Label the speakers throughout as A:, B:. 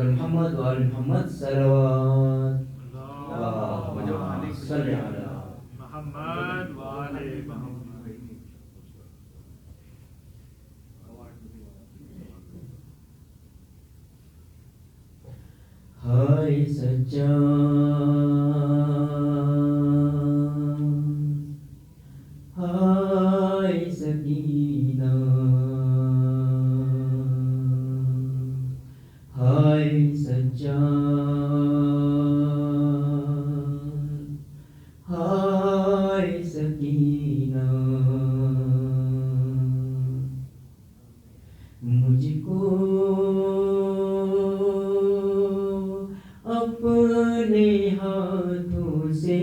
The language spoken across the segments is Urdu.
A: محمد وآل محمد صلوات اللهم صل على
B: محمد وآل محمد.
A: ہائے سچا ہائے سکینہ ہائے سچا ہائے سکینہ مجھ کو اپنے ہاتھوں سے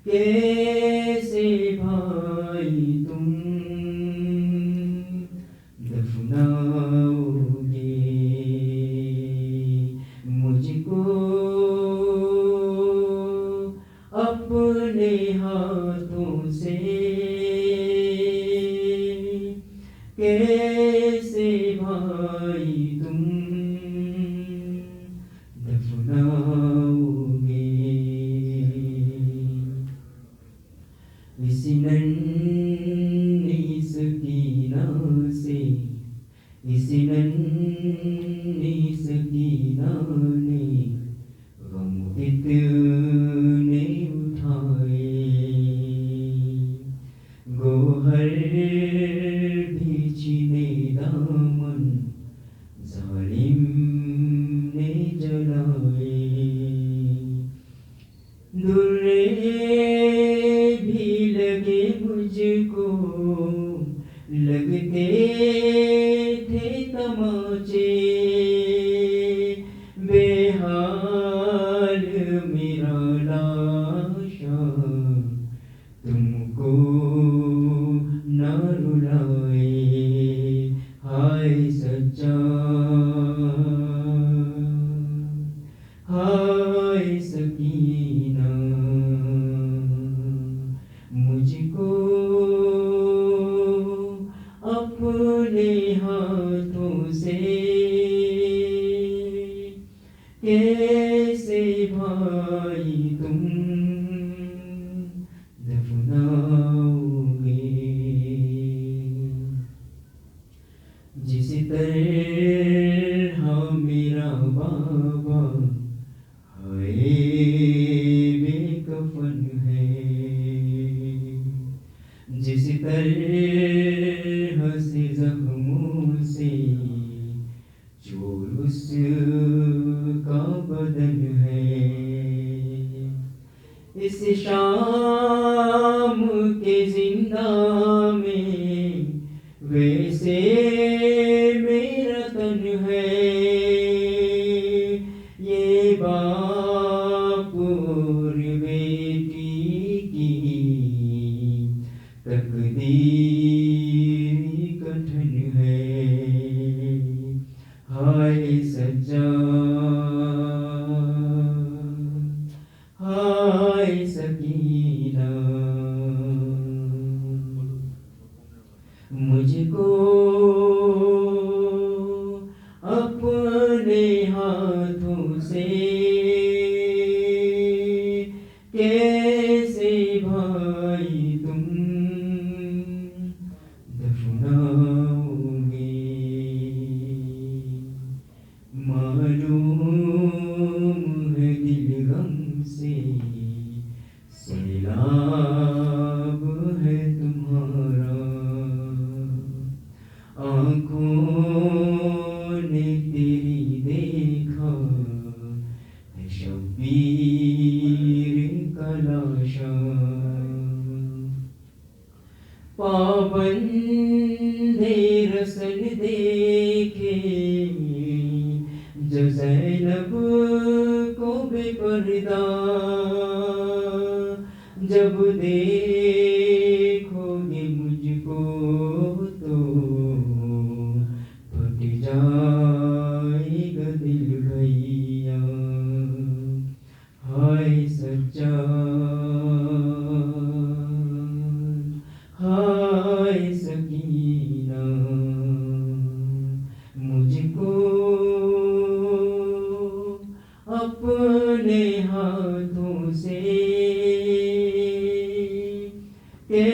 A: کیسے بھائی تم دفناؤ گے مجھ کو اپنے ہاتھوں سے کیسے بھائی تم دفناؤ گے اس ننھی سکینہ سے اس ننھی سکینہ نے غم کتنے اٹھائے گوہر بھی چھینے دامن ظالم نے جلائے درے بھی لگے مجھ کو لگتے تھے تماچے بے حال میرا لاشا تم کو نہ رلائے ہائے سچا ہائے سکینہ مجھ کو اپنے ہاتھوں سے کیسے بھائی تم دفناؤ گے جس طرح میرا بابا ہائے بے کفن ہے جس طرح سے زخموں سے چور اس کا بدن ہے اس شام کے زندہ میں ویسے میرا تن ہے یہ باپ اور بیٹی کی تقدیر کٹھن ہے ہائے سچا ہائے سکینہ مجھ کو اپنے ہاتھوں سے کیسے بھائی تم دفناؤ گے معلوم ہے دل غم سے سیلاب ہے تمہارا آنکھوں نے تیری دیکھا ہے شبیر کا لاشا پابند رسن دیکھے جو زینب کو بے پردہ جب دیکھو گے مجھ کو تو پھٹ جائے گا دل بھیا ہائے سچا ہائے سکینہ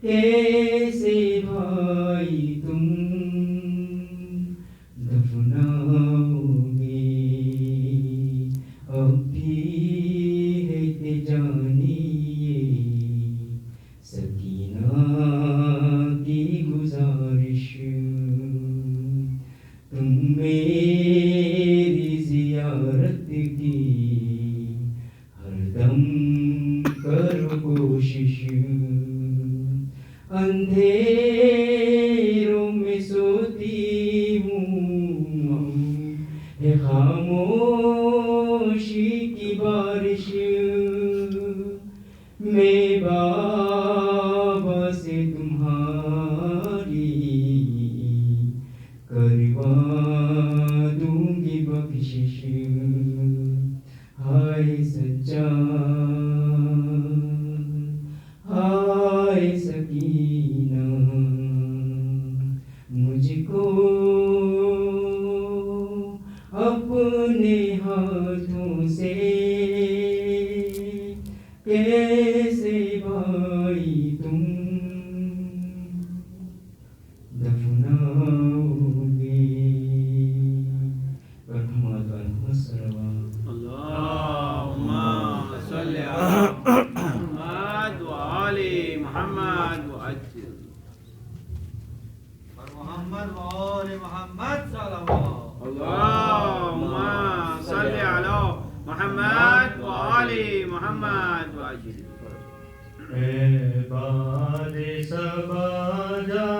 A: کیسے بھائی تم دفناؤ گے؟ اب بھی ہے کہ جانیے سکینہ کی گزارش، تم میری زیارت کی ہر دم کرو کوشش، اندھیروں میں سوتی ہوں ہے خاموشی کی بارش، میں بابا سے تمہاری کروا دوں گی بخشش، ہائے سچا ہائے سکینہ، مجھ کو اپنے ہاتھوں سے کیسے بھائی تم دفناؤ گے؟ محمد
B: اللهم صل على محمد وآل محمد وعجل
C: محمد وآل محمد صلوات
B: اللهم صل على محمد وآل محمد وعجل
D: اے باد صبا جا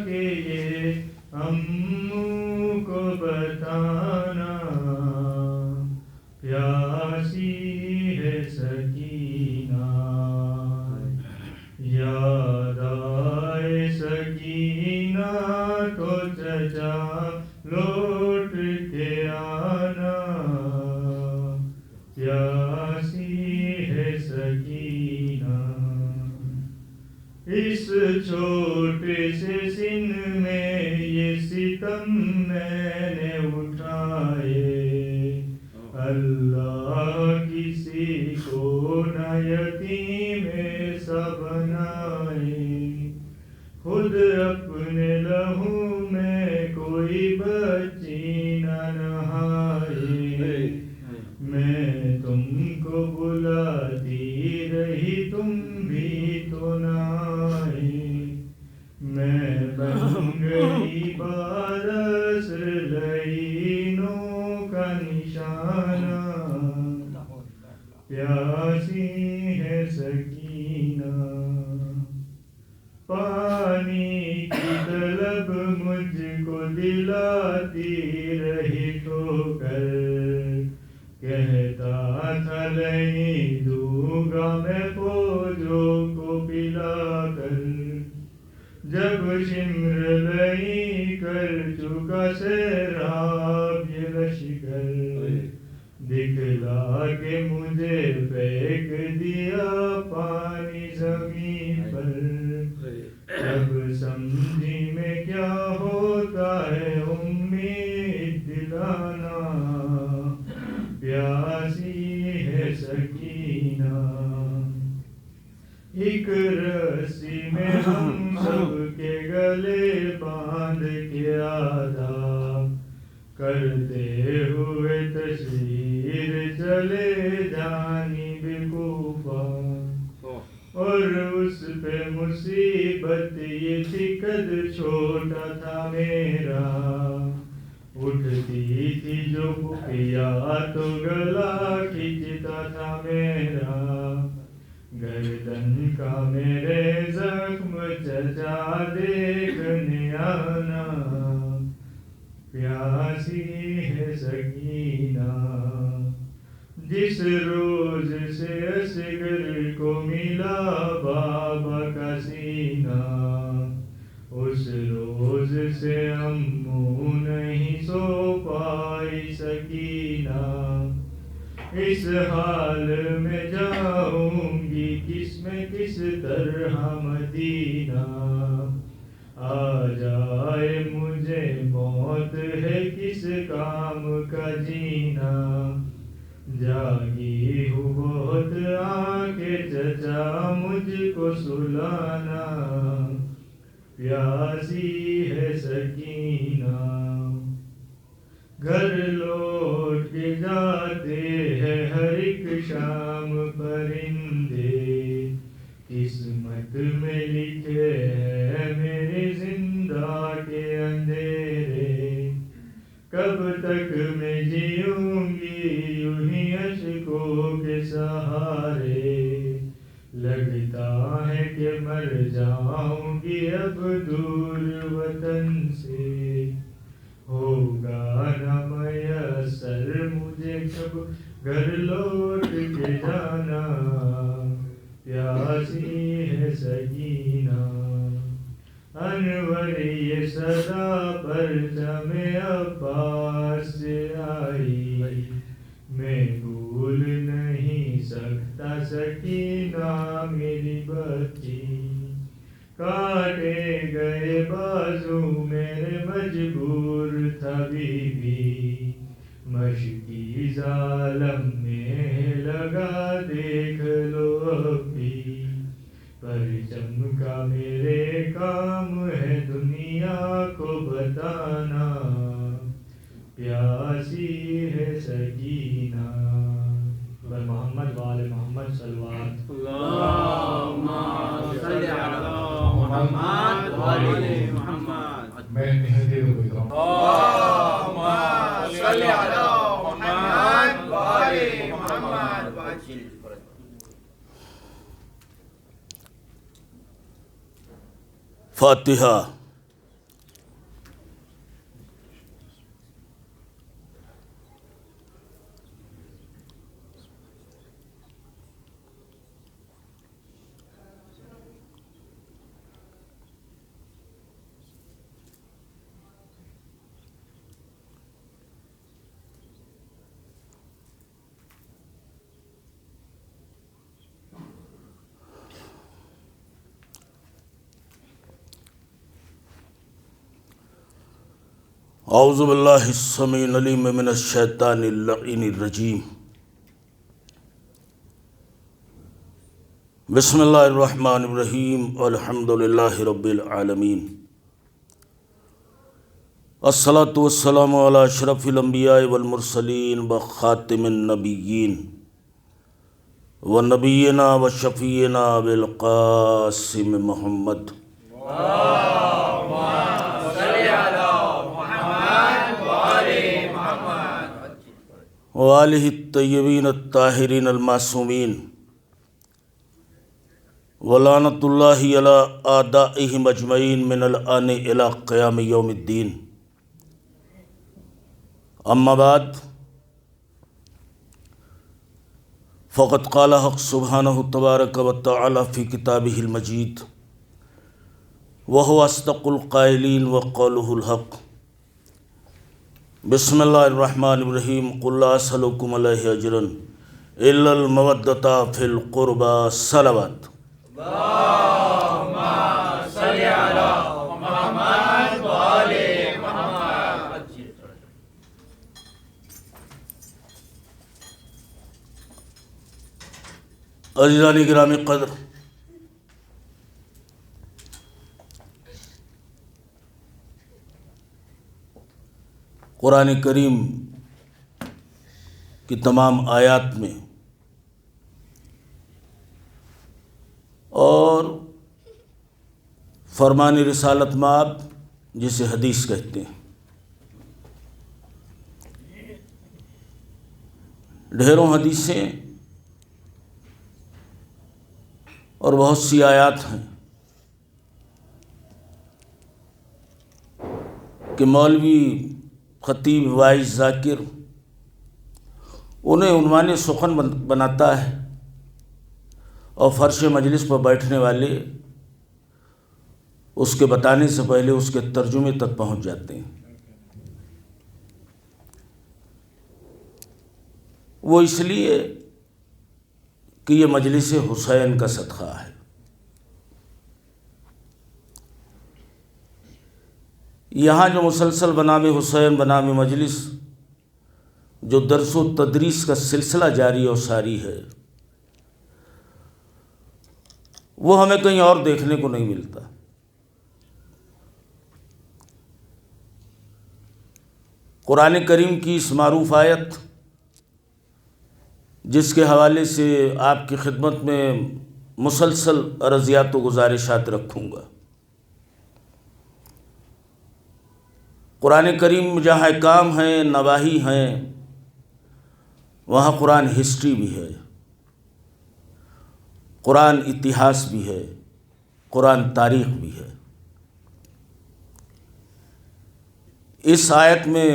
D: کے یہ امّوں کو بتانا، پیاسی ہے سکینہ، یاد آئے سکینہ تو چچا لوٹ کے آنا، پیاسی ہے سکینہ، اس چھوٹے سے سن میں یہ ستم میں نے اٹھائے، اللہ کسی کو نہ یتیم سا بنائے، خود اپنے لہو میں کوئی بچی نہ نہائے، میں تم کو بلاتی رہی تم بھی تو نہ آئے، میں بن گئی بارسر لعینوں کا نشانہ، پیاسی ہے سکینہ، پانی کی طلب مجھ کو دلاتی رہی ٹھوکر، کہتا تھا نہیں دوں گا میں فوجوں کو پلا کر، جب شمر لئی کر چکا سیراب یہ لشکر، دکھلا کے مجھے پھینک دیا پانی زمین پر، جب سمجھی میں کیا ہوتا ہے امید دلانا، پیاسی ہے سکینہ، ایک رسی میں ہم سب کے گلے باندھ کے آداب کرتے ہوئے تشہیر چلے جانب کوفہ، اور اس پہ مصیبت یہ تھی قد چھوٹا تھا میرا، اٹھتی تھی جو بقیا تو گلا کھینچتا تھا میرا، گردن کا میرے زخم چچا دیکھنے آنا، پیاسی ہے سکینہ، جس روز سے اصغر کو ملا بابا کا سینہ، اس روز سے امّوں نہیں سو پائی سکینہ، اس حال میں جاؤں گی کس میں کس طرح مدینہ، آ جائے مجھے موت ہے کس کام کا جینا، جاگی ہوں بہت آنکھیں چچا مجھ کو سلانا، پیاسی ہے سکینہ، گھر لوٹ کے جاتے ہیں ہر ایک شام پرندے، قسمت میں لکھے ہیں میرے زندہ کے اندھیرے، کب تک میں جیوں گی یوں ہی اشکوں کے سہارے، لگتا ہے کہ مر جاؤں گی اب دور وطن سے، ہوگا نہ میسر مجھے کب گھر لوٹ کے جانا، پیاسی ہے سکینہ، انور یہ صدا پرچم عباس سے آئی، میں بھول نہیں سکتا سکینہ میری بچی، کاٹے گئے بازو میرے مجبور تھا بیوی، مشکی ظالم میں لگا دیکھ لو اب بھی، پرچم کا میرے کام ہے دنیا کو بتانا، پیاسی ہے سکینہ، محمد وآل محمد صلوات۔
B: اللہم صلی علی محمد وآل محمد۔
A: میں نہتے ہوئے کہوں
B: اللہم صلی علی محمد وآل محمد۔
E: فاتحہ۔ اعوذ باللہ السمیع العلیم من الشیطان اللعین الرجیم، بسم اللہ الرحمن الرحیم، الحمد للہ رب العالمین، الصلاۃ والسلام علی اشرف الانبیاء والمرسلین وخاتم النبیین ونبینا وشفیعنا بالقاسم محمد وآلہ الطیبین الطاہرین المعصومین، ولعنۃ اللہ علی اعدائہم اجمعین من الآن الی قیام یوم الدین، اما بعد، فقد قال حق سبحانہ تبارک و تعالی فی کتابہ المجید، وہو اصدق القائلین وقولہ الحق، بسم اللہ الرحمن الرحیم، قل لا اسألکم علیہ اجرا الا المودۃ فی القربى، صلوات۔
B: اللہم صلی علی محمد وآل محمد۔
E: عزیزان گرامی قدر، قرآن کریم کی تمام آیات میں اور فرمان رسالت مآب جسے حدیث کہتے ہیں، ڈھیروں حدیثیں اور بہت سی آیات ہیں کہ مولوی، خطیب، واعظ، ذاکر انہیں عنوان سخن بناتا ہے اور فرش مجلس پر بیٹھنے والے اس کے بتانے سے پہلے اس کے ترجمے تک پہنچ جاتے ہیں۔ وہ اس لیے کہ یہ مجلس حسین کا صدقہ ہے۔ یہاں جو مسلسل بنام حسین، بنام مجلس، جو درس و تدریس کا سلسلہ جاری اور ساری ہے، وہ ہمیں کہیں اور دیکھنے کو نہیں ملتا۔ قرآن کریم کی اس معروف آیت جس کے حوالے سے آپ کی خدمت میں مسلسل عرضیات و گزارشات رکھوں گا۔ قرآن کریم میں جہاں احکام ہیں، نواہی ہیں، وہاں قرآن ہسٹری بھی ہے، قرآن اتہاس بھی ہے، قرآن تاریخ بھی ہے۔ اس آیت میں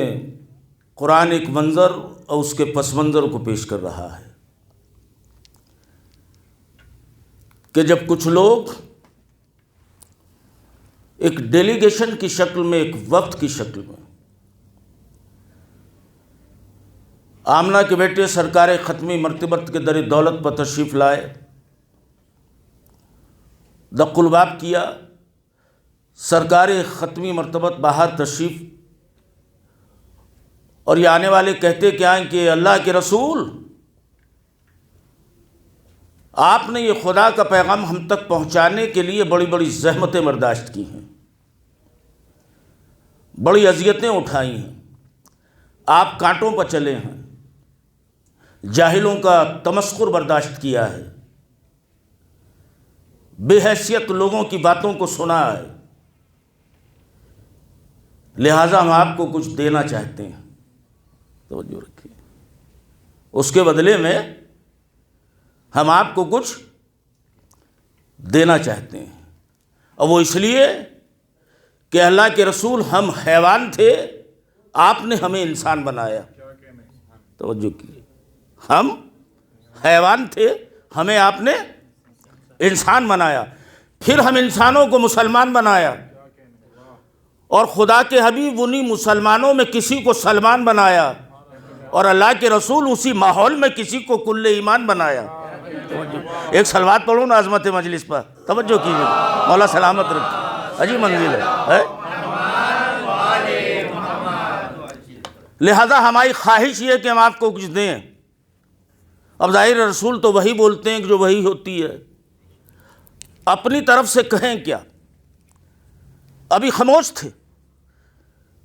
E: قرآن ایک منظر اور اس کے پس منظر کو پیش کر رہا ہے کہ جب کچھ لوگ ایک ڈیلیگیشن کی شکل میں، ایک وفد کی شکل میں آمنہ کے بیٹے سرکار ختمی مرتبت کے در دولت پر تشریف لائے، دق الباب کیا، سرکار ختمی مرتبت باہر تشریف، اور یہ آنے والے کہتے کیا ہیں کہ اللہ کے رسول، آپ نے یہ خدا کا پیغام ہم تک پہنچانے کے لیے بڑی بڑی زحمتیں برداشت کی ہیں، بڑی اذیتیں اٹھائی ہیں، آپ کانٹوں پر چلے ہیں، جاہلوں کا تمسخر برداشت کیا ہے، بے حیثیت لوگوں کی باتوں کو سنا ہے، لہٰذا ہم آپ کو کچھ دینا چاہتے ہیں۔ توجہ رکھیے، اس کے بدلے میں ہم آپ کو کچھ دینا چاہتے ہیں، اور وہ اس لیے کہ اللہ کے رسول ہم حیوان تھے، آپ نے ہمیں انسان بنایا۔ توجہ کیجیے، ہم حیوان تھے، ہمیں آپ نے انسان بنایا، پھر ہم انسانوں کو مسلمان بنایا، اور خدا کے حبیب انہی مسلمانوں میں کسی کو سلمان بنایا، اور اللہ کے رسول اسی ماحول میں کسی کو کل ایمان بنایا۔ ایک صلوات پڑھو نا عظمت مجلس پر، توجہ کیجیے، مولا سلامت رکھے، عجیب منزل ہے۔ لہذا ہماری خواہش یہ ہے کہ ہم آپ کو کچھ دیں۔ اب ظاہر رسول تو وہی بولتے ہیں جو وہی ہوتی ہے، اپنی طرف سے کہیں کیا؟ ابھی خاموش تھے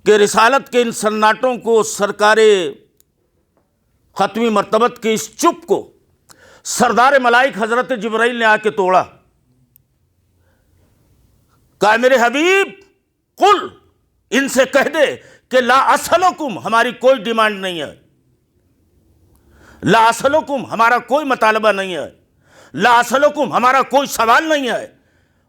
E: کہ رسالت کے ان سناٹوں کو، سرکار ختمی مرتبت کے اس چپ کو سردار ملائک حضرت جبرائیل نے آ کے توڑا، کہا میرے حبیب قل، ان سے کہہ دے کہ لا اسألکم، ہماری کوئی ڈیمانڈ نہیں ہے، لا اسألکم، ہمارا کوئی مطالبہ نہیں ہے، لا اسألکم، ہمارا کوئی سوال نہیں ہے،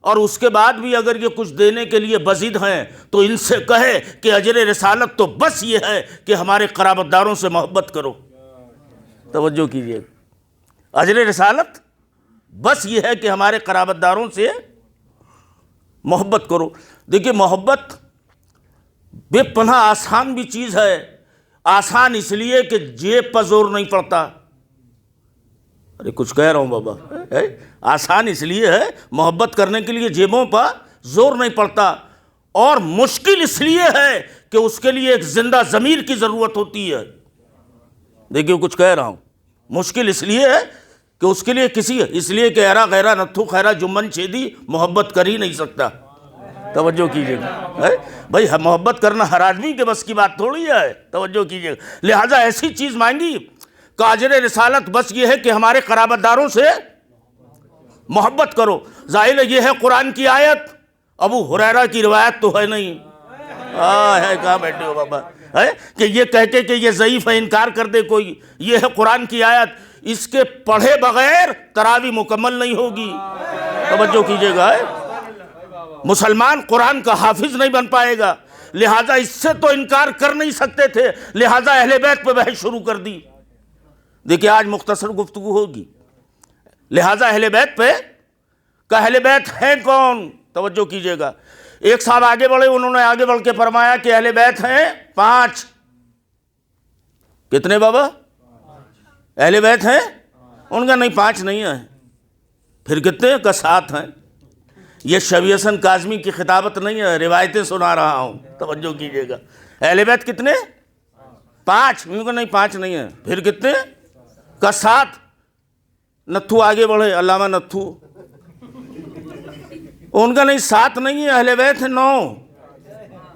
E: اور اس کے بعد بھی اگر یہ کچھ دینے کے لیے بزد ہیں تو ان سے کہے کہ اجر رسالت تو بس یہ ہے کہ ہمارے قرابت داروں سے محبت کرو۔ توجہ کیجیے، اجر رسالت بس یہ ہے کہ ہمارے قرابت داروں سے محبت کرو۔ دیکھیے، محبت بے پناہ آسان بھی چیز ہے، آسان اس لیے کہ جیب پر زور نہیں پڑتا۔ ارے کچھ کہہ رہا ہوں بابا، آسان اس لیے ہے، محبت کرنے کے لیے جیبوں پر زور نہیں پڑتا، اور مشکل اس لیے ہے کہ اس کے لیے ایک زندہ ضمیر کی ضرورت ہوتی ہے۔ دیکھیے کچھ کہہ رہا ہوں، مشکل اس لیے ہے کہ اس کے لیے اس لیے کہ ایرا غیرہ نتھو خیرہ جمن چھیدی محبت کر ہی نہیں سکتا۔ توجہ کیجیے گا بھائی، محبت کرنا ہر آدمی کے بس کی بات تھوڑی ہے، توجہ کیجیے گا۔ لہٰذا ایسی چیز مانگی کہ اجر رسالت بس یہ ہے کہ ہمارے قرابت داروں سے محبت کرو۔ ظاہر ہے یہ ہے قرآن کی آیت، ابو ہریرہ کی روایت تو ہے نہیں۔ ہے کہاں بیٹھے ہو بابا، کہ یہ کہتے کہ یہ ضعیف ہے، انکار کر دے کوئی، یہ ہے قرآن کی آیت، اس کے پڑھے بغیر تراویح مکمل نہیں ہوگی۔ توجہ کیجیے گا، مسلمان قرآن کا حافظ نہیں بن پائے گا، لہٰذا اس سے تو انکار کر نہیں سکتے تھے، لہٰذا اہل بیت پہ بحث شروع کر دی۔ دیکھیں آج مختصر گفتگو ہوگی، لہٰذا اہل بیت پہ کہ اہل بیت ہیں کون؟ توجہ کیجیے گا، ایک صاحب آگے بڑھے، انہوں نے آگے بڑھ کے فرمایا کہ اہل بیت ہیں 5۔ کتنے بابا؟ اہل بیت ہیں؟ ان کا نہیں 5 نہیں ہے، پھر کتنے کا 7 ہیں۔ یہ شبیہ حسن کاظمی کی خطابت نہیں ہے، روایتیں سنا رہا ہوں، توجہ کیجیے گا۔ اہل بیت کتنے؟ 5، ان کا نہیں 5 نہیں ہے، پھر کتنے کا 7۔ نتھو آگے بڑھے، علامہ نتھو، ان کا نہیں 7 نہیں ہے، اہل بیت ہیں 9.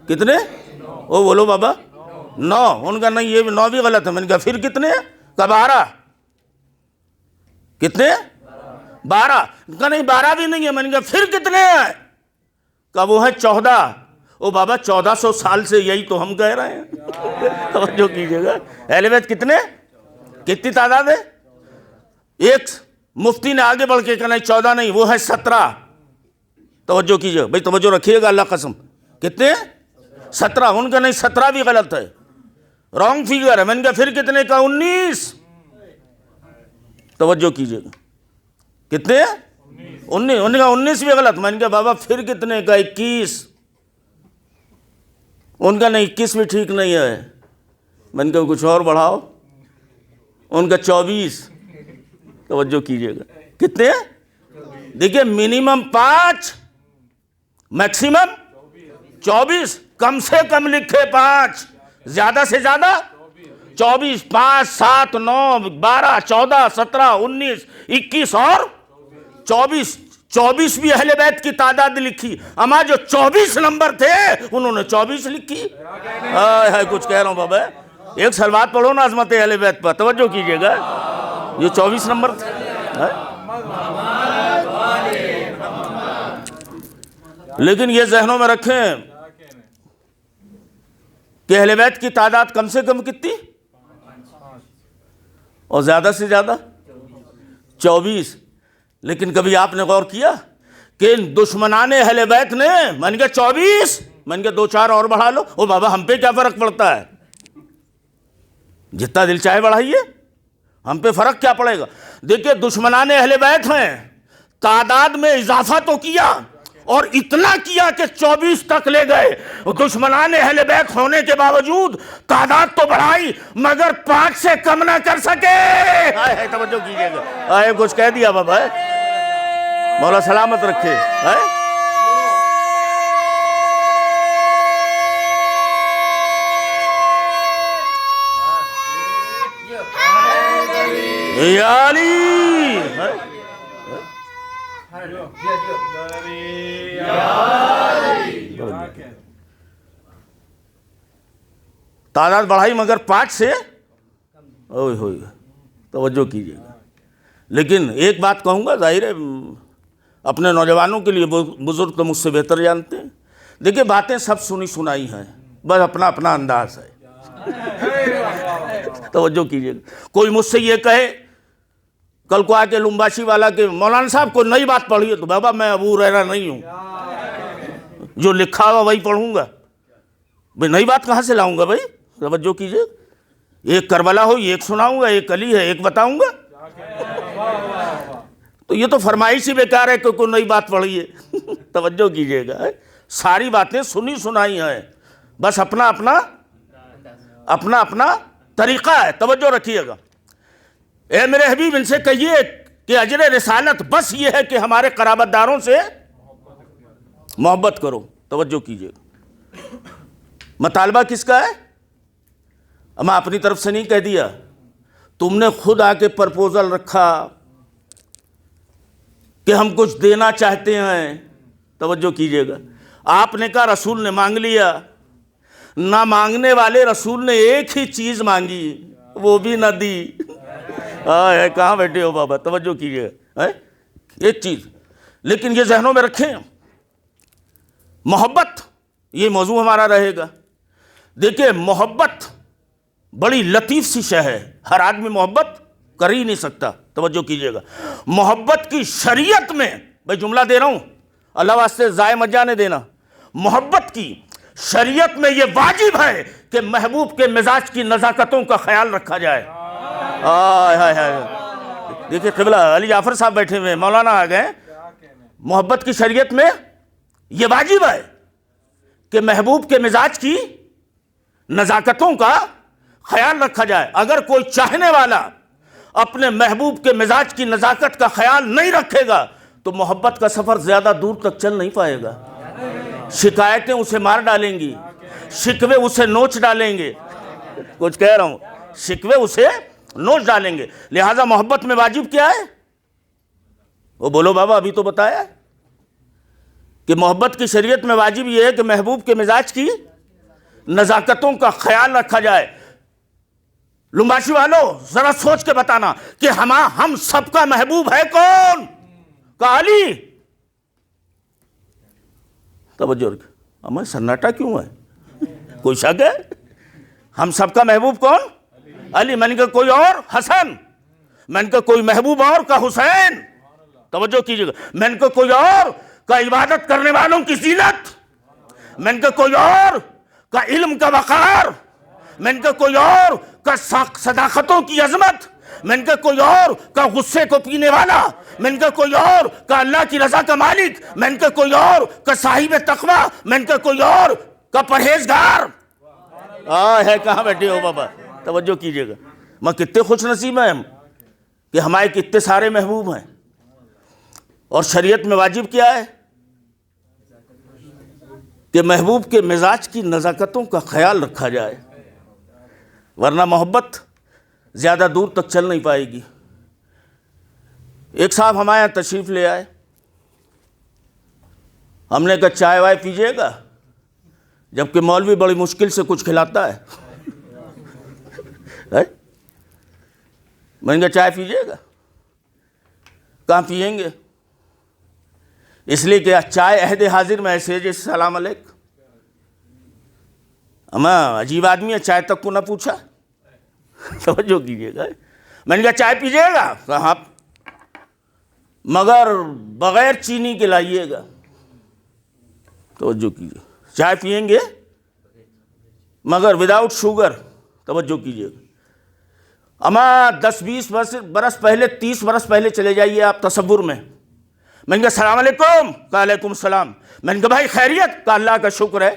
E: کتنے؟ وہ بولو بابا 9. ان کا نہیں، یہ 9 بھی غلط ہے. میں نے کہا پھر کتنے ہیں؟ کہا 12. کتنے؟ 12. ان کا نہیں 12 بھی نہیں ہے. میں نے کہا پھر کتنے ہیں؟ کہا وہ ہے 14. او بابا 1400 سال سے یہی تو ہم کہہ رہے ہیں. توجہ کیجئے گا. اہل بیت کتنے؟ کتنی تعداد ہے؟ ایک مفتی نے آگے بڑھ کے کہا نہیں 14 نہیں، وہ ہے 17. توجہ کیجئے بھائی، توجہ رکھیے گا، اللہ قسم. کتنے؟ 17. ان کا نہیں 17 بھی غلط ہے، رانگ فیگر ہے. میں نے کہا پھر کتنے؟ کا 19. توجہ کیجئے گا. کتنے؟ 19. انہوں نے کہا 19 بھی غلط. میں نے کہا بابا پھر کتنے؟ کا 21. ان کا نہیں 21 بھی ٹھیک نہیں ہے. میں نے کہا کچھ اور بڑھاؤ. ان کا 24. توجہ کیجئے گا. کتنے؟ دیکھیے منیمم 5، میکسیمم 24. کم سے کم لکھے 5، زیادہ سے زیادہ 24. 5 7 9 12 14 17 19 21 اور 24. 24 بھی اہل بیت کی تعداد لکھی، اما جو 24 نمبر تھے انہوں نے 24 لکھی. کچھ کہہ رہا ہوں بابا، ایک صلوات پڑھو نا عظمت اہل بیت پر. توجہ کیجئے گا. یہ 24 نمبر تھے. لیکن یہ ذہنوں میں رکھیں کہ اہل بیت کی تعداد کم سے کم کتنی اور زیادہ سے زیادہ 24. لیکن کبھی آپ نے غور کیا کہ دشمنان اہل بیت نے، میں نے کہا 24، میں نے کہا 2-4 اور بڑھا لو. او بابا ہم پہ کیا فرق پڑتا ہے؟ جتنا دل چاہے بڑھائیے، ہم پہ فرق کیا پڑے گا؟ دیکھیں دشمنان اہل بیت ہیں، تعداد میں اضافہ تو کیا اور اتنا کیا کہ 24 تک لے گئے. دشمنان اہل بیت ہونے کے باوجود تعداد تو بڑھائی مگر 5 سے کم نہ کر سکے. توجہ کیجئے گا. کچھ کہہ دیا بابا، مولا سلامت رکھے. یا علی. تعداد بڑھائی مگر 5 سے ہوئی. توجہ کیجئے گا. لیکن ایک بات کہوں گا، ظاہر ہے اپنے نوجوانوں کے لیے بزرگ تو مجھ سے بہتر جانتے ہیں. دیکھیں باتیں سب سنی سنائی ہیں، بس اپنا اپنا انداز ہے. توجہ کیجئے گا. کوئی مجھ سے یہ کہے کل کو آ کے لمباشی والا کہ مولانا صاحب کو نئی بات پڑھی ہے، تو بابا میں ابو ہریرہ نہیں ہوں، جو لکھا ہوا وہی پڑھوں گا. بھائی نئی بات کہاں سے لاؤں گا بھائی؟ توجہ کیجئے. ایک کربلا ہو ایک سناؤں گا، ایک علی ہے ایک بتاؤں گا. تو یہ تو فرمائش ہی بیکار ہے کہ کوئی نئی بات پڑھی ہے. توجہ کیجئے گا. ساری باتیں سنی سنائی ہیں، بس اپنا اپنا طریقہ ہے. توجہ رکھیے گا. اے میرے حبیب ان سے کہیے کہ اجر رسالت بس یہ ہے کہ ہمارے قرابت داروں سے محبت کرو. توجہ کیجئے. مطالبہ کس کا ہے؟ میں اپنی طرف سے نہیں کہہ دیا، تم نے خود آ کے پرپوزل رکھا کہ ہم کچھ دینا چاہتے ہیں. توجہ کیجئے گا. آپ نے کہا رسول نے مانگ لیا. نہ مانگنے والے رسول نے ایک ہی چیز مانگی، وہ بھی نہ دی. کہاں بیٹھے ہو بابا؟ توجہ کیجئے. ایک چیز. لیکن یہ ذہنوں میں رکھیں، محبت یہ موضوع ہمارا رہے گا. دیکھیں محبت بڑی لطیف سی شے ہے، ہر آدمی محبت کر ہی نہیں سکتا. توجہ کیجئے گا. محبت کی شریعت میں، بھائی جملہ دے رہا ہوں اللہ واسطے ضائع مت جانے دینا، محبت کی شریعت میں یہ واجب ہے کہ محبوب کے مزاج کی نزاکتوں کا خیال رکھا جائے. دیکھیے قبلہ علی جعفر صاحب بیٹھے ہوئے، مولانا آ گئے. محبت کی شریعت میں یہ واجب ہے کہ محبوب کے مزاج کی نزاکتوں کا خیال رکھا جائے. اگر کوئی چاہنے والا اپنے محبوب کے مزاج کی نزاکت کا خیال نہیں رکھے گا تو محبت کا سفر زیادہ دور تک چل نہیں پائے گا. شکایتیں اسے مار ڈالیں گی، شکوے اسے نوچ ڈالیں گے. کچھ کہہ رہا ہوں، شکوے اسے نوچ ڈالیں گے. لہذا محبت میں واجب کیا ہے؟ وہ بولو بابا، ابھی تو بتایا. کہ محبت کی شریعت میں واجب یہ ہے کہ محبوب کے مزاج کی نزاکتوں کا خیال رکھا جائے. لمباشی والوں ذرا سوچ کے بتانا کہ ہم سب کا محبوب ہے کون؟ کہ علی. توجہ رکھ. ہمیں سناٹا کیوں ہے؟ کوئی شک ہے؟ ہم سب کا محبوب کون؟ علی. میں نے کہا کوئی اور؟ حسن. میں نے کہا کوئی محبوب اور؟ کا حسین. توجہ کیجیے گا. میں نے کہا کوئی اور؟ کا عبادت کرنے والوں کی زینت. میں نے کہا کوئی اور؟ کا علم کا وقار. میں نے کہا کوئی اور؟ کا صداقتوں کی عظمت. میں نے کہا کوئی اور؟ کا غصے کو پینے والا. میں نے کہا کوئی اور؟ کا اللہ کی رضا کا مالک. میں نے کہا کوئی اور؟ کا صاحب تقوی. میں نے کہا کوئی اور؟ کا پرہیزگار. ہے کہاں بیٹھے ہو بابا؟ توجہ کیجیے گا. میں کتنے خوش نصیب ہیں ہم کہ ہمارے کتنے سارے محبوب ہیں. اور شریعت میں واجب کیا ہے کہ محبوب کے مزاج کی نزاکتوں کا خیال رکھا جائے، ورنہ محبت زیادہ دور تک چل نہیں پائے گی. ایک صاحب ہمارے یہاں تشریف لے آئے. ہم نے کہا چائے وائے پیجیے گا، جبکہ مولوی بڑی مشکل سے کچھ کھلاتا ہے. میں نے کہا چائے پیجیے گا. کہاں پئیں گے؟ اس لیے کہ چائے عہد حاضر میں ایسے جیسے سلام علیکم. اما عجیب آدمی ہے، چائے تک کو نہ پوچھا. توجہ کیجیے گا. میں نے کہا چائے پیجیے گا؟ کہاں؟ مگر بغیر چینی کے لائیے گا. توجہ کیجیے. چائے پئیں گے مگر وداؤٹ شوگر. توجہ کیجیے گا. اما 10-20 برس پہلے 30 برس پہلے چلے جائیے آپ تصور میں. میں نے کہا السلام علیکم. کہا علیکم السلام. میں نے کہا بھائی خیریت؟ کہا اللہ کا شکر ہے.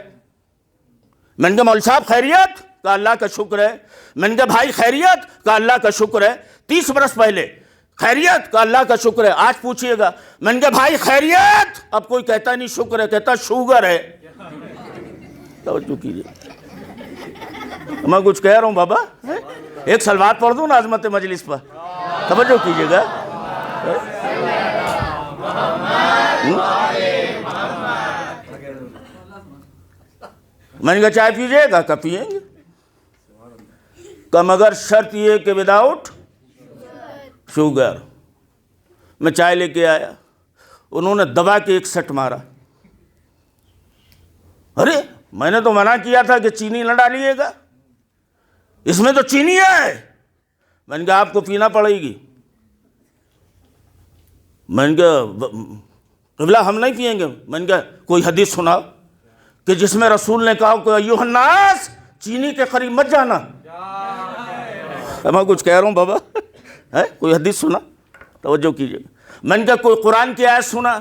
E: میں نے کہا مول صاحب خیریت؟ کہا اللہ کا شکر ہے. میں نے کہا بھائی خیریت؟ کہا اللہ کا شکر ہے. 30 برس پہلے خیریت؟ کہا اللہ کا شکر ہے. آج پوچھئے گا. میں نے کہا بھائی خیریت؟ اب کوئی کہتا نہیں شکر ہے، کہتا شوگر ہے. توجہ کیجیے. میں کچھ کہہ رہا ہوں بابا. ایک سلوات پڑھ دوں نا عظمت مجلس پر. توجہ کیجیے گا. میں نے کہا چائے پیجیے گا؟ کہ پئیں گے. کہ مگر شرط یہ کہ وداؤٹ شوگر. میں چائے لے کے آیا. انہوں نے دبا کے ایک سٹ مارا. ارے میں نے تو منع کیا تھا کہ چینی نہ ڈالیے گا، اس میں تو چینی ہے. میں نے کہا آپ کو پینا پڑے گی. میں نے کہا قبلہ ہم نہیں پئیں گے. میں نے کہا کوئی حدیث سناؤ کہ جس میں رسول نے کہا کہ ایھا الناس چینی کے قریب مت جانا. میں کچھ کہہ رہا ہوں بابا. کوئی حدیث سنا؟ توجہ کیجیے. میں نے کہا کوئی قرآن کی آیت سنا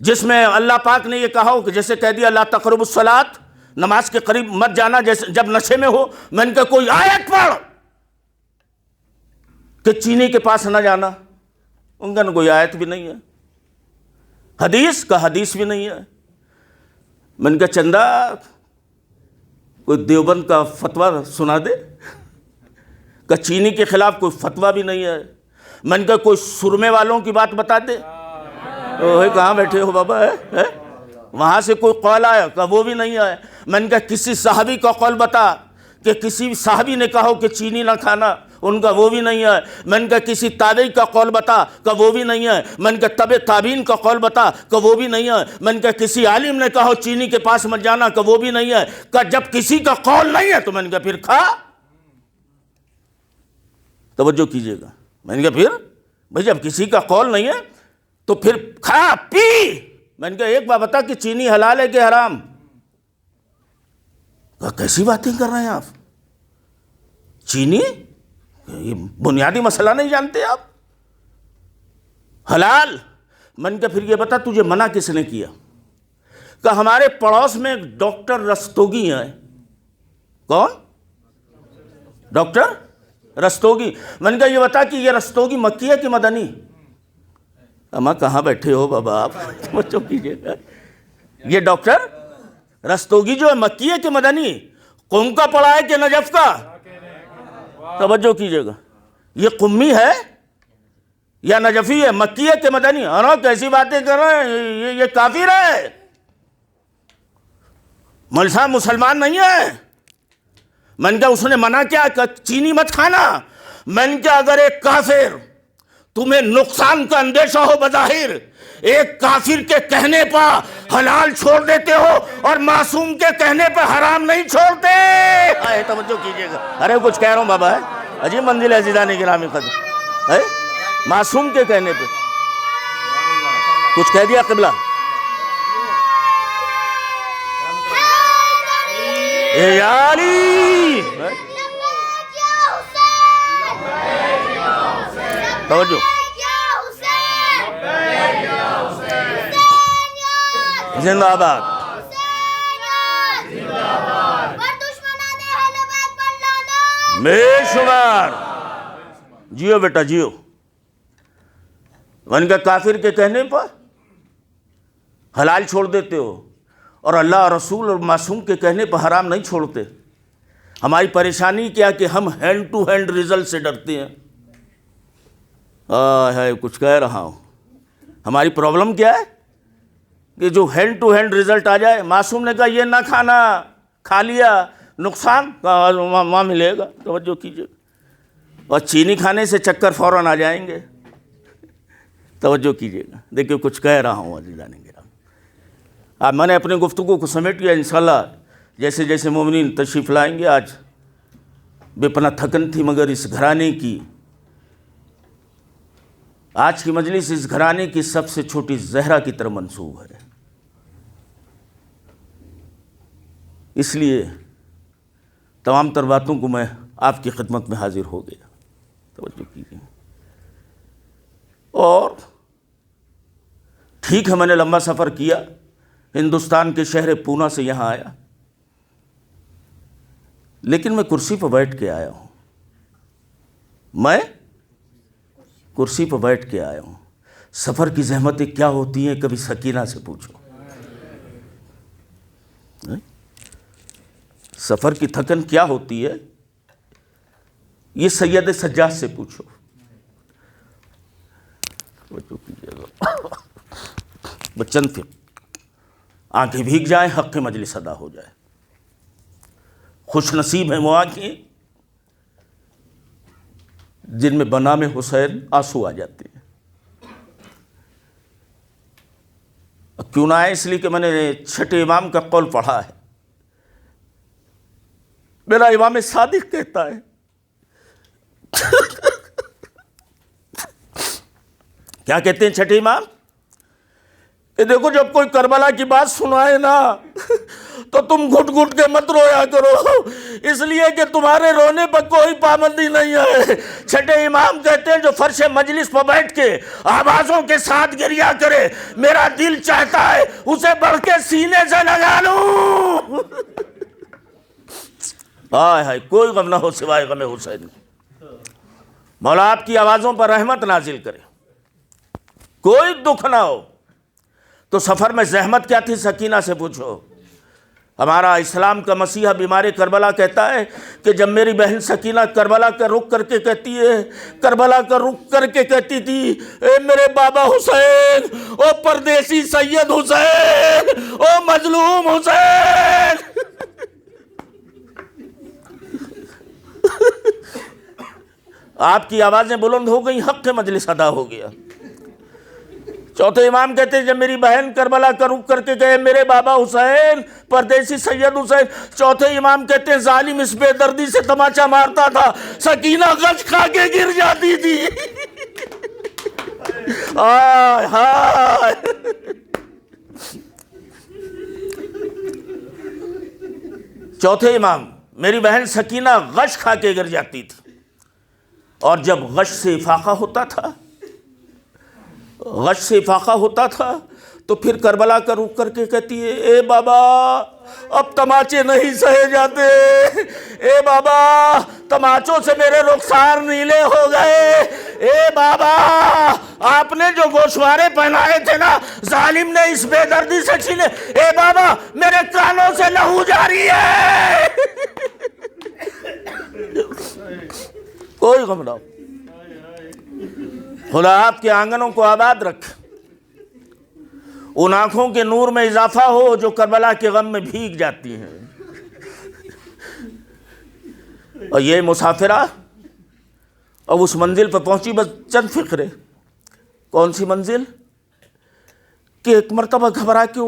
E: جس میں اللہ پاک نے یہ کہا ہو کہ جیسے کہہ دیا لا تقربوا الصلاۃ، نماز کے قریب مت جانا جیسے جب نشے میں ہو. میں نے کہا کوئی آیت پڑھ کہ چینی کے پاس نہ جانا. ان کا کوئی آیت بھی نہیں ہے، حدیث کا حدیث بھی نہیں ہے. میں نے کہا چندہ کوئی دیوبند کا فتویٰ سنا دے کہ چینی کے خلاف کوئی فتویٰ بھی نہیں ہے. میں نے کہا کوئی سرمے والوں کی بات بتا دے. کہاں بیٹھے ہو بابا؟ وہاں سے کوئی قول آیا کہ وہ بھی نہیں آیا. میں نے کہا کسی صحابی کا قول بتا کہ کسی صحابی نے کہا کہ چینی نہ کھانا، ان کا وہ بھی نہیں ہے. میں نے کہا کسی تابعی کا قول بتا کہ وہ بھی نہیں ہے. میں نے کہا تبع تابعین کا قول بتا کہ وہ بھی نہیں ہے. میں نے کہا کسی عالم نے کہا چینی کے پاس مت جانا کہ وہ بھی نہیں ہے. کہ جب کسی کا قول نہیں ہے تو میں نے کہا پھر کھا. توجہ کیجیے گا. میں نے کہا پھر بھائی جب کسی کا قول نہیں ہے تو پھر کھا پی. میں نے کہا ایک بات بتا کہ چینی حلال ہے کہ حرام؟ کیسی باتیں کر رہے ہیں آپ؟ چینی یہ بنیادی مسئلہ نہیں جانتے آپ؟ حلال. میں نے کہا پھر یہ بتا تجھے منع کس نے کیا؟ کہ ہمارے پڑوس میں ایک ڈاکٹر رستوگی ہیں. کون؟ ڈاکٹر رستوگی. میں نے کہا یہ بتا کہ یہ رستوگی مکی ہے کہ مدنی؟ اما کہاں بیٹھے ہو بابا آپ؟ توجہ کیجیے گا. یہ ڈاکٹر رستوگی جو ہے مکی ہے کہ مدنی؟ قوم کا پڑا ہے کہ نجف کا؟ توجہ کیجیے گا. یہ قمی ہے یا نجفی ہے، مکی ہے کہ مدنی؟ اور کیسی باتیں کر رہے ہیں، یہ کافر ہے، مول صاحب مسلمان نہیں ہے۔ میں نے کہا اس نے منع کیا کہ چینی مت کھانا؟ میں نے کہا اگر ایک کافر تمہیں نقصان کا اندیشہ ہو بظاہر، ایک کافر کے کہنے پر حلال چھوڑ دیتے ہو اور معصوم کے کہنے پر حرام نہیں چھوڑتے۔ توجہ کیجئے گا، ارے کچھ کہہ رہا ہوں بابا، ہے عجیب منزل ہے عزیزان گرامی قدر، ہے معصوم کے کہنے پہ کچھ کہہ دیا قبلہ۔ اے علی توجہ، زندہ آباد، بے شمار، جیو بیٹا جیو۔ ان کا کافر کے کہنے پر حلال چھوڑ دیتے ہو اور اللہ اور رسول اور معصوم کے کہنے پر حرام نہیں چھوڑتے۔ ہماری پریشانی کیا کہ ہم ہینڈ ٹو ہینڈ رزلٹ سے ڈرتے ہیں۔ ہے کچھ کہہ رہا ہوں، ہماری پرابلم کیا ہے کہ جو ہینڈ ٹو ہینڈ رزلٹ آ جائے، معصوم نے کہا یہ نہ کھانا، کھا لیا نقصان وہاں ملے گا، توجہ کیجیے، اور چینی کھانے سے چکر فوراً آ جائیں گے، توجہ کیجیے گا۔ دیکھیے کچھ کہہ رہا ہوں عزیزان گرامی، اب میں نے اپنی گفتگو کو سمیٹ لیا انشاءاللہ، جیسے جیسے مومنین تشریف لائیں گے۔ آج بے پناہ تھکن تھی، مگر اس گھرانے کی، آج کی مجلس اس گھرانے کی سب سے چھوٹی زہرا کی طرح منسوب ہے، اس لیے تمام تر باتوں کو میں آپ کی خدمت میں حاضر ہو گیا، توجہ کیجیے۔ اور ٹھیک ہے میں نے لمبا سفر کیا، ہندوستان کے شہر پونا سے یہاں آیا، لیکن میں کرسی پر بیٹھ کے آیا ہوں، میں کرسی پر بیٹھ کے آیا ہوں۔ سفر کی زحمتیں کیا ہوتی ہیں کبھی سکینہ سے پوچھو، سفر کی تھکن کیا ہوتی ہے یہ سید سجاد سے پوچھو۔ بچن پھر آنکھیں بھیگ جائیں، حق مجلس ادا ہو جائے۔ خوش نصیب ہیں وہ آنکھیں جن میں بنام حسین آنسو آ جاتے ہیں۔ کیوں نہ آئے؟ اس لیے کہ میں نے چھٹے امام کا قول پڑھا ہے، میرا امام صادق کہتا ہے کیا کہتے ہیں چھٹے امام کہ دیکھو جب کوئی کربلا کی بات سنائے نا تو تم گھٹ گھٹ کے مت رویا کرو، اس لیے کہ تمہارے رونے پر کوئی پابندی نہیں ہے۔ چھٹے امام کہتے ہیں جو فرش مجلس پر بیٹھ کے آوازوں کے ساتھ گریا کرے، میرا دل چاہتا ہے اسے بڑھ کے سینے سے لگا لوں۔ ہائے ہائے، کوئی غم نہ ہو سوائے غم حسین۔ مولا آپ کی آوازوں پر رحمت نازل کرے، کوئی دکھ نہ ہو۔ تو سفر میں زحمت کیا تھی سکینہ سے پوچھو۔ ہمارا اسلام کا مسیحا بیمار کربلا کہتا ہے کہ جب میری بہن سکینہ کربلا کا رخ کر کے کہتی ہے، کربلا کا رخ کر کے کہتی تھی، اے میرے بابا حسین، او پردیسی سید حسین، او مظلوم حسین۔ آپ کی آوازیں بلند ہو گئی، حق مجلس ادا ہو گیا۔ چوتھے امام کہتے ہیں جب میری بہن کربلا کا رخ کر کے گئے، میرے بابا حسین، پردیسی سید حسین۔ چوتھے امام کہتے ہیں ظالم اس بے دردی سے تماچا مارتا تھا، سکینہ غش کھا کے گر جاتی تھی۔ ہائے ہائے۔ چوتھے امام، میری بہن سکینہ غش کھا کے گر جاتی تھی، اور جب غش سے افاقہ ہوتا تھا، غش سے افاقہ ہوتا تھا تو پھر کربلا کا رخ کر کے کہتی ہے، اے بابا اب تماچے نہیں سہے جاتے، اے بابا تماچوں سے میرے رخسار نیلے ہو گئے، اے بابا آپ نے جو گوشوارے پہنائے تھے نا ظالم نے اس بے دردی سے چھینے، اے بابا میرے کانوں سے لہو جاری ہے۔ کوئی غم نہ ہو، خدا آپ کے آنگنوں کو آباد رکھ، ان آنکھوں کے نور میں اضافہ ہو جو کربلا کے غم میں بھیگ جاتی ہیں۔ اور یہ مسافرہ اب اس منزل پر پہنچی، بس چند فکرے۔ کون سی منزل؟ کہ ایک مرتبہ گھبرا کے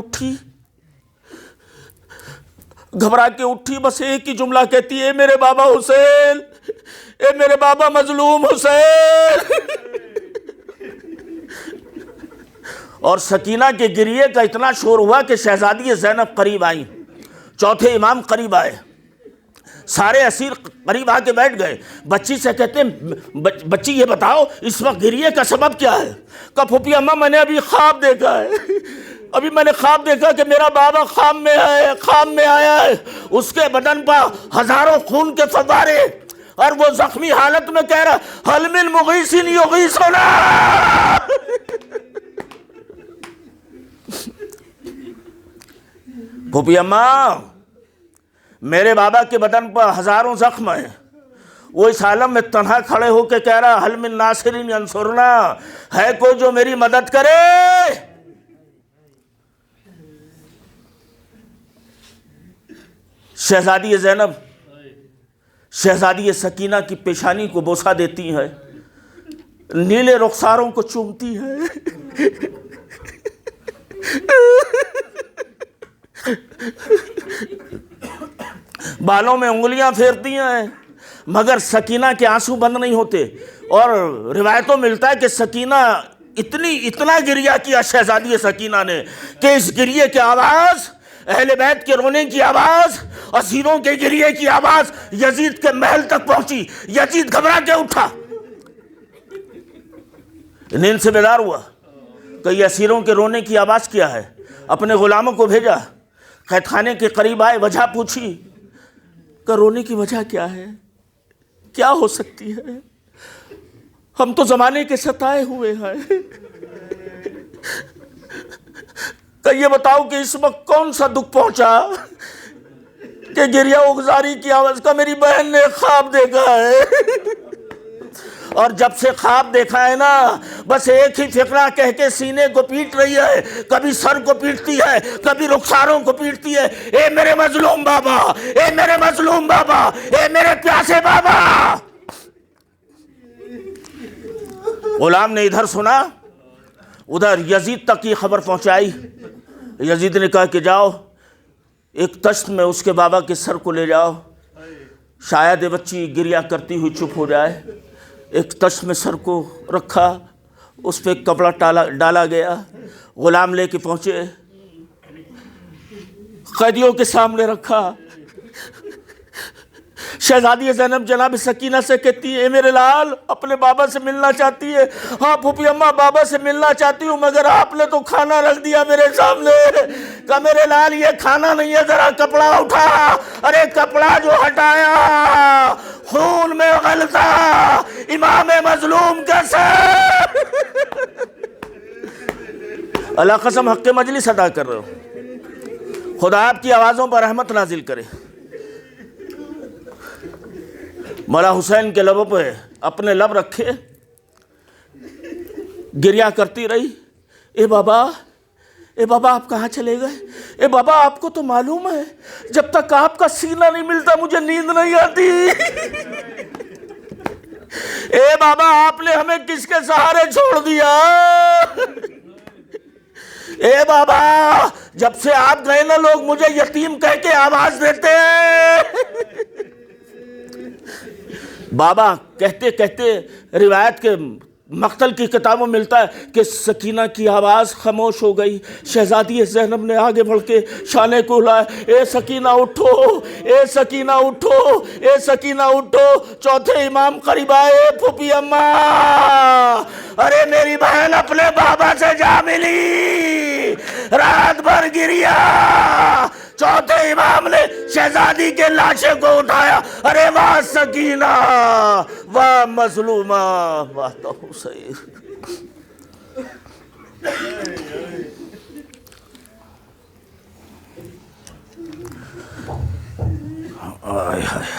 E: اٹھی، بس ایک ہی جملہ کہتی ہے، اے میرے بابا حسین، اے میرے بابا مظلوم حسین۔ اور سکینہ کے گریے کا اتنا شور ہوا کہ شہزادی زینب قریب آئیں، چوتھے امام قریب آئے، سارے اسیر قریب آ کے بیٹھ گئے۔ بچی سے کہتے ہیں، بچی یہ بتاؤ اس وقت گریے کا سبب کیا ہے؟ کہا پھوپھی اماں میں نے ابھی خواب دیکھا ہے، ابھی میں نے خواب دیکھا کہ میرا بابا خواب میں آیا ہے، اس کے بدن پر ہزاروں خون کے فوارے، اور وہ زخمی حالت میں کہہ رہا حل من مغیث یغیثنا۔ پھوپھی اماں میرے بابا کے بدن پر ہزاروں زخم ہیں، وہ اس عالم میں تنہا کھڑے ہو کے کہہ رہا حل من ناصر ینصرنا، ہے کوئی جو میری مدد کرے؟ شہزادی زینب شہزادی سکینہ کی پیشانی کو بوسہ دیتی ہے، نیلے رخساروں کو چومتی ہے، بالوں میں انگلیاں پھیرتی ہیں، مگر سکینہ کے آنسو بند نہیں ہوتے۔ اور روایتوں ملتا ہے کہ سکینہ اتنا گریہ کیا شہزادی سکینہ نے کہ اس گریے کی آواز، اہل بیت کے رونے کی آواز، اسیروں کے گریے کی آواز یزید کے محل تک پہنچی۔ یزید گھبرا کے اٹھا، نیند سے بیدار ہوا کہ یہ اسیروں کے رونے کی آواز کیا ہے۔ اپنے غلاموں کو بھیجا، قید خانے کے قریب آئے، وجہ پوچھی کہ رونے کی وجہ کیا ہے، کیا ہو سکتی ہے؟ ہم تو زمانے کے ستائے ہوئے ہیں، کہ یہ بتاؤ کہ اس وقت کون سا دکھ پہنچا کہ گریہ اگزاری کی آواز کا میری بہن نے خواب دیکھا ہے، اور جب سے خواب دیکھا ہے نا بس ایک ہی فقرہ کہہ کے سینے کو پیٹ رہی ہے، کبھی سر کو پیٹتی ہے، کبھی رخساروں کو پیٹتی ہے، اے میرے مظلوم بابا، اے میرے مظلوم بابا، اے میرے پیاسے بابا۔ غلام نے ادھر سنا، ادھر یزید تک یہ خبر پہنچائی۔ یزید نے کہا کہ جاؤ ایک تشت میں اس کے بابا کے سر کو لے جاؤ، شاید یہ بچی گریہ کرتی ہوئی چپ ہو جائے۔ ایک تشت میں سر کو رکھا، اس پہ ایک کپڑا ڈالا گیا، غلام لے کے پہنچے، قیدیوں کے سامنے رکھا۔ شہزادی زینب جناب سکینہ سے کہتی ہے، اے میرے لال اپنے بابا سے ملنا چاہتی ہے؟ ہاں پھوپھی اماں بابا سے ملنا چاہتی ہوں، مگر آپ نے تو کھانا رکھ دیا میرے سامنے۔ کہا میرے لال یہ کھانا نہیں ہے، ذرا کپڑا اٹھا۔ ارے کپڑا جو ہٹایا خون میں غلطہ امام مظلوم کا سر۔ اللہ قسم حق مجلس ادا کر رہے ہو، خدا آپ کی آوازوں پر رحمت نازل کرے۔ مولا حسین کے لبوں پہ اپنے لب رکھے، گریہ کرتی رہی، اے بابا آپ کہاں چلے گئے؟ اے بابا آپ کو تو معلوم ہے جب تک آپ کا سینہ نہیں ملتا مجھے نیند نہیں آتی۔ اے بابا آپ نے ہمیں کس کے سہارے چھوڑ دیا؟ اے بابا جب سے آپ گئے نا لوگ مجھے یتیم کہہ کے آواز دیتے ہیں۔ بابا کہتے کہتے روایت کے مقتل کی کتابوں ملتا ہے کہ سکینہ کی آواز خاموش ہو گئی۔ شہزادی زینب نے آگے بڑھ کے شانے کو ہلایا، اے سکینہ اٹھو، اے سکینہ اٹھو، اے سکینہ اٹھو۔ چوتھے امام قریب آئے، پھوپھی اماں ارے میری بہن اپنے بابا سے جا ملی، رات بھر گریا۔ چوتھے امام نے شہزادی کے لاشے کو اٹھایا، ارے واہ سکینہ، واہ مظلومہ، واہ تو حسین۔ آئے ہائے